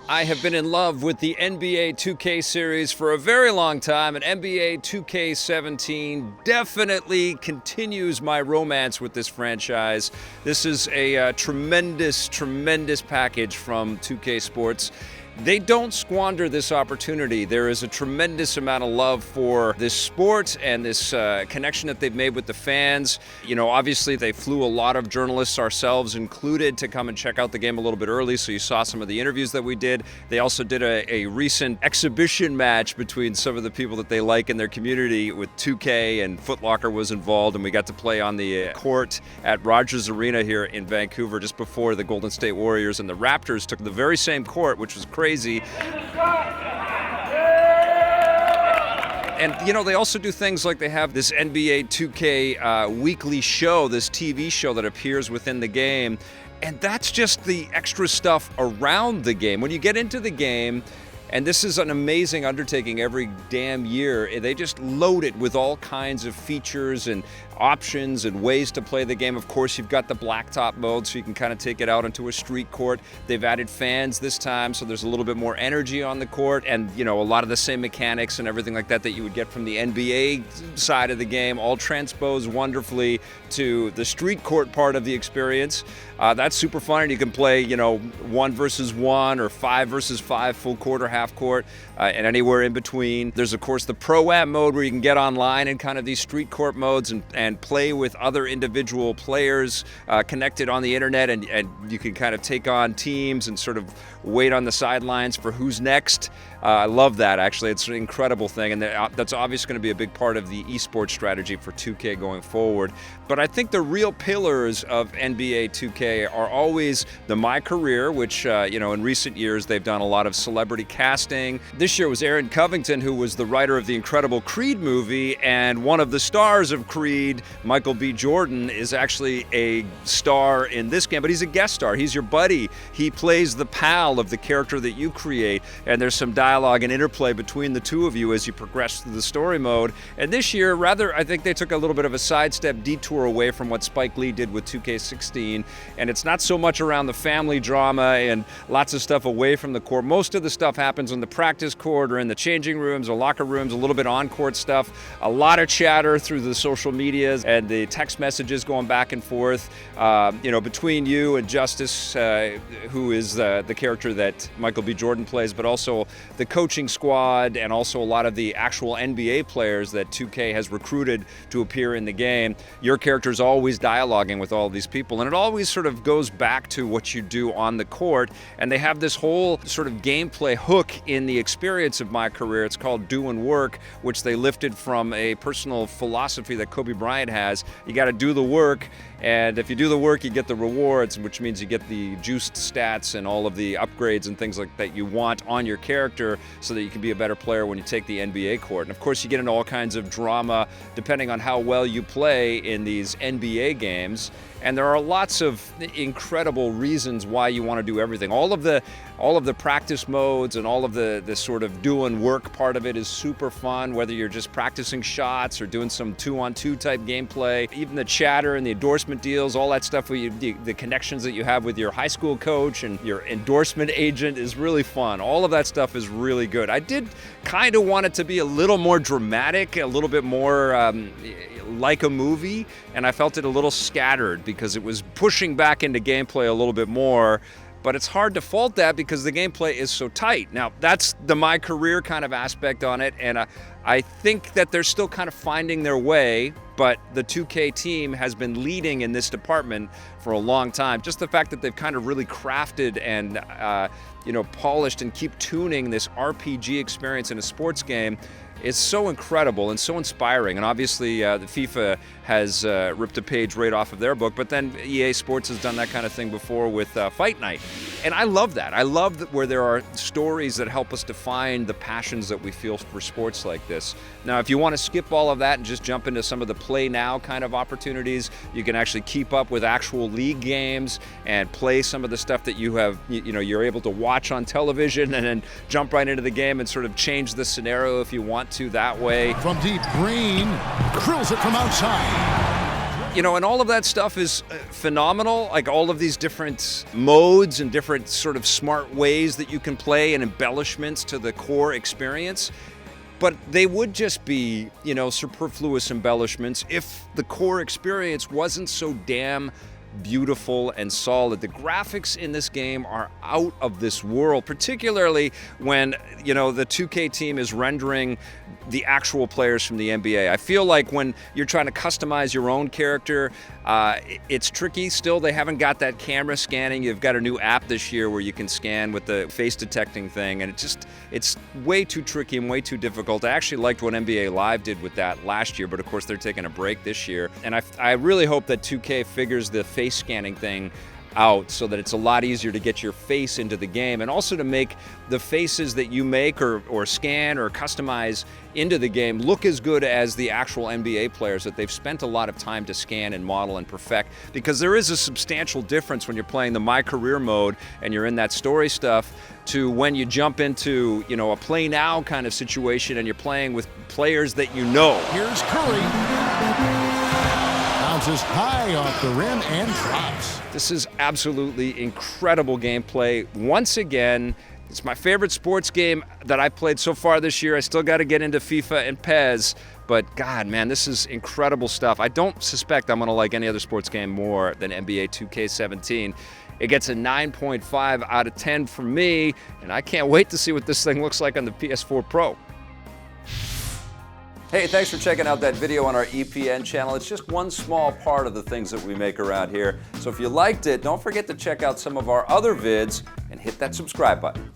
I have been in love with the NBA 2K series for a very long time, and NBA 2K17 definitely continues my romance with this franchise. This is a tremendous package from 2K Sports. They don't squander this opportunity. There is a tremendous amount of love for this sport and this connection that they've made with the fans. You know, obviously they flew a lot of journalists, ourselves included, to come and check out the game a little bit early, so you saw some of the interviews that we did. They also did a recent exhibition match between some of the people that they like in their community with 2K, and Foot Locker was involved, and we got to play on the court at Rogers Arena here in Vancouver just before the Golden State Warriors and the Raptors took the very same court, which was crazy. And, you know, they also do things like they have this NBA 2K weekly show, this TV show that appears within the game. And that's just the extra stuff around the game. When you get into the game, and this is an amazing undertaking every damn year, they just load it with all kinds of features and options and ways to play the game. Of course, you've got the blacktop mode, so you can kind of take it out into a street court. They've added fans this time, so there's a little bit more energy on the court, and, you know, a lot of the same mechanics and everything like that that you would get from the NBA side of the game, all transposed wonderfully to the street court part of the experience. That's super fun, and you can play, you know, 1 versus 1 or 5 versus 5, full court or half court, and anywhere in between. There's, of course, the Pro-Am mode where you can get online in kind of these street court modes and play with other individual players connected on the internet, and you can kind of take on teams and sort of wait on the sidelines for who's next. I love that, actually. It's an incredible thing, and that's obviously going to be a big part of the esports strategy for 2K going forward. But I think the real pillars of NBA 2K are always the My Career, which, you know, in recent years they've done a lot of celebrity casting. This year was Aaron Covington, who was the writer of the incredible Creed movie, and one of the stars of Creed, Michael B. Jordan, is actually a star in this game, but he's a guest star. He's your buddy. He plays the pal of the character that you create, and there's some dialogue and interplay between the two of you as you progress through the story mode. And this year, I think they took a little bit of a sidestep detour away from what Spike Lee did with 2K16, and it's not so much around the family drama and lots of stuff away from the court. Most of the stuff happens on the practice court or in the changing rooms or locker rooms, a little bit on-court stuff, a lot of chatter through the social medias and the text messages going back and forth, you know, between you and Justice, who is the character that Michael B. Jordan plays, but also the coaching squad and also a lot of the actual NBA players that 2K has recruited to appear in the game. Your character's always dialoguing with all of these people, and it always sort of goes back to what you do on the court, and they have this whole sort of gameplay hook in the experience of My Career. It's called Doing Work, which they lifted from a personal philosophy that Kobe Bryant has. You got to do the work, and if you do the work, you get the rewards, which means you get the juiced stats and all of the upgrades and things like that you want on your character so that you can be a better player when you take the NBA court. And of course, you get into all kinds of drama depending on how well you play in these NBA games. And there are lots of incredible reasons why you want to do everything. All of the practice modes and all of the sort of doing work part of it is super fun, whether you're just practicing shots or doing some 2-on-2 type gameplay. Even the chatter and the endorsement deals, all that stuff, the connections that you have with your high school coach and your endorsement agent is really fun. All of that stuff is really good. I did kind of want it to be a little more dramatic, a little bit more like a movie, and I felt it a little scattered because it was pushing back into gameplay a little bit more. But it's hard to fault that because the gameplay is so tight. Now, that's the My Career kind of aspect on it, and I think that they're still kind of finding their way, but the 2K team has been leading in this department for a long time. Just the fact that they've kind of really crafted and you know, polished and keep tuning this RPG experience in a sports game is so incredible and so inspiring. And obviously the FIFA has ripped a page right off of their book, but then EA Sports has done that kind of thing before with Fight Night. And I love that. I love that where there are stories that help us define the passions that we feel for sports like this. Now, if you want to skip all of that and just jump into some of the play now kind of opportunities, you can actually keep up with actual league games and play some of the stuff that you have, you know, you're able to watch on television, and then jump right into the game and sort of change the scenario if you want to that way. From deep, Green drills it from outside. You know, and all of that stuff is phenomenal, like all of these different modes and different sort of smart ways that you can play and embellishments to the core experience. But they would just be, you know, superfluous embellishments if the core experience wasn't so damn beautiful and solid. The graphics in this game are out of this world, particularly when, you know, the 2K team is rendering the actual players from the NBA. I feel like when you're trying to customize your own character, it's tricky still. They haven't got that camera scanning. You've got a new app this year where you can scan with the face detecting thing, and it's way too tricky and way too difficult. I actually liked what NBA Live did with that last year, but of course they're taking a break this year. And I really hope that 2K figures the face scanning thing out so that it's a lot easier to get your face into the game, and also to make the faces that you make or scan or customize into the game look as good as the actual NBA players that they've spent a lot of time to scan and model and perfect, because there is a substantial difference when you're playing the My Career mode and you're in that story stuff to when you jump into, you know, a play now kind of situation and you're playing with players that you know. Here's Curry. Bounces high off the rim and drops. This is absolutely incredible gameplay. Once again, it's my favorite sports game that I've played so far this year. I still got to get into FIFA and PES, but God, man, this is incredible stuff. I don't suspect I'm going to like any other sports game more than NBA 2K17. It gets a 9.5 out of 10 from me, and I can't wait to see what this thing looks like on the PS4 Pro. Hey, thanks for checking out that video on our EPN channel. It's just one small part of the things that we make around here. So if you liked it, don't forget to check out some of our other vids and hit that subscribe button.